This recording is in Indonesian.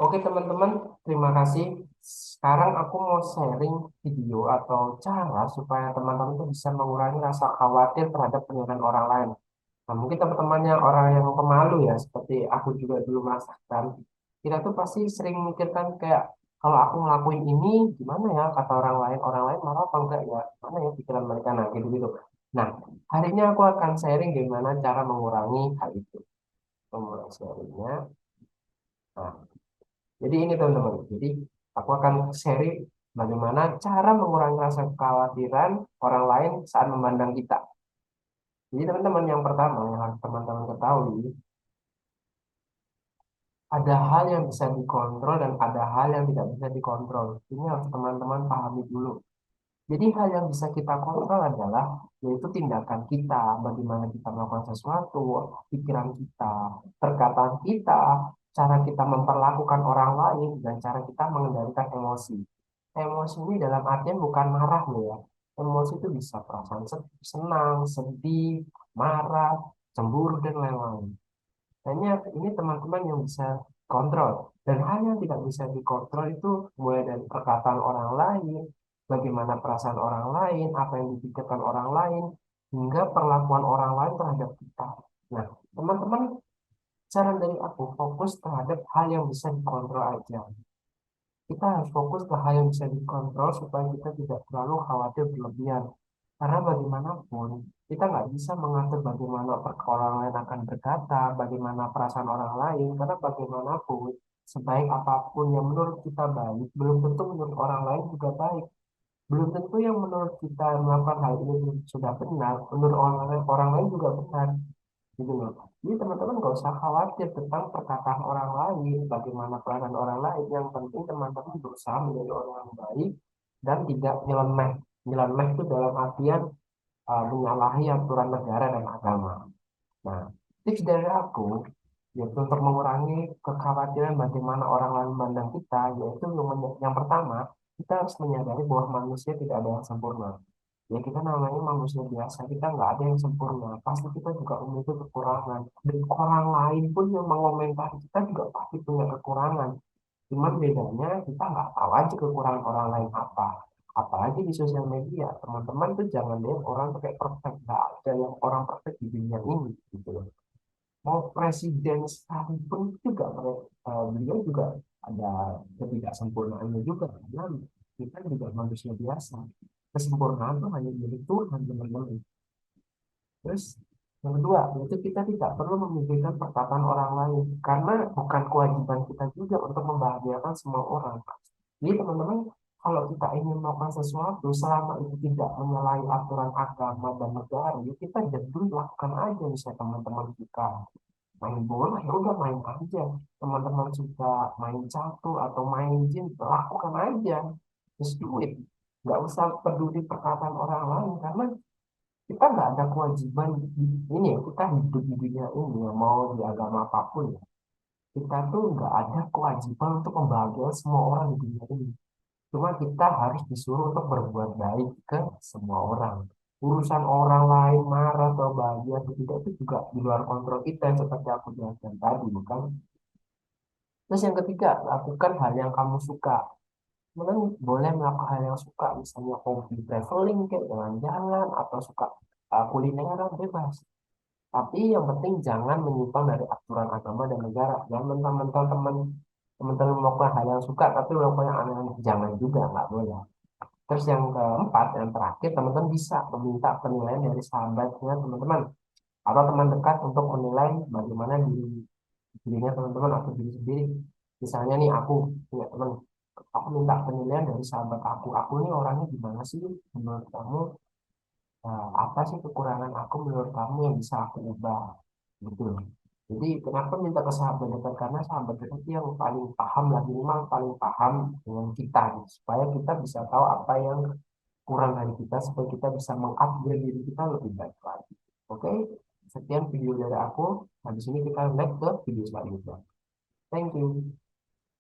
Oke teman-teman, terima kasih. Sekarang aku mau sharing video atau cara supaya teman-teman tuh bisa mengurangi rasa khawatir terhadap penilaian orang lain. Nah, mungkin teman-temannya orang yang pemalu ya, seperti aku juga dulu merasakan. Kita tuh pasti sering mikirkan kayak, kalau aku ngelakuin ini, gimana ya kata orang lain marah apa enggak ya, mana ya pikiran mereka, nah gitu-gitu. Nah, hari ini aku akan sharing gimana cara mengurangi hal itu. Mengurangi sharingnya. Nah, jadi ini teman-teman. Jadi aku akan sharing bagaimana cara mengurangi rasa kekhawatiran orang lain saat memandang kita. Jadi teman-teman yang pertama yang harus teman-teman ketahui, ada hal yang bisa dikontrol dan ada hal yang tidak bisa dikontrol. Ini harus teman-teman pahami dulu. Jadi hal yang bisa kita kontrol adalah yaitu tindakan kita, bagaimana kita melakukan sesuatu, pikiran kita, perkataan kita, cara kita memperlakukan orang lain, dan cara kita mengendalikan emosi. Emosi ini dalam artian bukan marah loh ya. Emosi itu bisa perasaan senang, sedih, marah, cemburu, dan lain-lain. Hanya ini teman-teman yang bisa kontrol. Dan hal yang tidak bisa dikontrol itu mulai dari perkataan orang lain, bagaimana perasaan orang lain, apa yang dipikirkan orang lain, hingga perlakuan orang lain terhadap kita. Nah, teman-teman, saran dari aku fokus terhadap hal yang bisa dikontrol aja. Kita harus fokus ke hal yang bisa dikontrol supaya kita tidak terlalu khawatir berlebihan. Karena bagaimanapun, kita nggak bisa mengatur bagaimana orang lain akan berkata, bagaimana perasaan orang lain, karena bagaimanapun, sebaik apapun yang menurut kita baik, belum tentu menurut orang lain juga baik. Belum tentu yang menurut kita melakukan hal ini sudah benar, menurut orang lain juga benar. Gitu loh. Jadi teman-teman nggak usah khawatir tentang perkataan orang lain, bagaimana perasaan orang lain. Yang penting teman-teman berusaha menjadi orang yang baik dan tidak nyeleneh. Nyeleneh itu dalam artian menyalahi aturan negara dan agama. Nah, tips dari aku yaitu untuk mengurangi kekhawatiran bagaimana orang lain memandang kita, yaitu yang pertama, kita harus menyadari bahwa manusia tidak ada yang sempurna. Ya kita namanya manusia biasa, kita nggak ada yang sempurna. Pasti kita juga memiliki kekurangan. Dan orang lain pun yang mengomentari kita juga pasti punya kekurangan. Cuman bedanya kita nggak tahu aja kekurangan orang lain apa. Apalagi di sosial media, teman-teman tuh jangan lihat orang tuh kayak perfect. Nggak ada yang orang perfect di dunia ini, gitu loh. Mau presiden sekalipun juga beliau juga ada ketidaksempurnaannya juga. Karena kita juga manusia biasa. Kesempurnaan itu hanya milik Tuhan, teman-teman. Terus yang kedua, yaitu kita tidak perlu memikirkan perkataan orang lain karena bukan kewajiban kita juga untuk membahagiakan semua orang. Jadi teman-teman, kalau kita ingin melakukan sesuatu selama itu tidak menyalahi aturan agama dan negara, ya kita jadi lakukan aja. Misalnya teman-teman suka main bola, ya udah main aja. Teman-teman suka main catur atau main gym, lakukan aja. Just do it. Nggak usah peduli perkataan orang lain karena kita nggak ada kewajiban ini ya, kita hidup di dunia ini ya, mau di agama apapun ya, kita tuh nggak ada kewajiban untuk membahagiakan semua orang di dunia ini. Cuma kita harus disuruh untuk berbuat baik ke semua orang. Urusan orang lain marah atau bahagia atau tidak itu juga di luar kontrol kita, seperti aku jelaskan tadi, bukan? Terus yang ketiga, lakukan hal yang kamu suka. Kemudian boleh melakukan hal yang suka, misalnya hobi traveling, kayak jalan-jalan, atau suka kulineran, bebas. Tapi yang penting jangan menyimpang dari aturan agama dan negara. Jangan mentang-mentang teman-teman melakukan hal yang suka, tapi melakukan yang aneh-aneh. Jangan juga, nggak boleh. Terus yang keempat, yang terakhir, teman-teman bisa meminta penilaian dari sahabatnya teman-teman atau teman dekat untuk menilai bagaimana dirinya teman-teman atau diri sendiri. Misalnya nih aku punya teman, aku minta penilaian dari sahabat aku. Aku ini orangnya gimana sih menurut kamu? Apa sih kekurangan aku menurut kamu yang bisa aku ubah? Gitu. Jadi kenapa minta ke sahabat dekat? Karena sahabat dekat itu yang paling paham lah, minimal paling paham dengan kita, gitu. Supaya kita bisa tahu apa yang kurang dari kita, supaya kita bisa mengupgrade diri kita lebih baik lagi. Oke, sekian video dari aku. Habis ini kita next ke video selanjutnya. Thank you.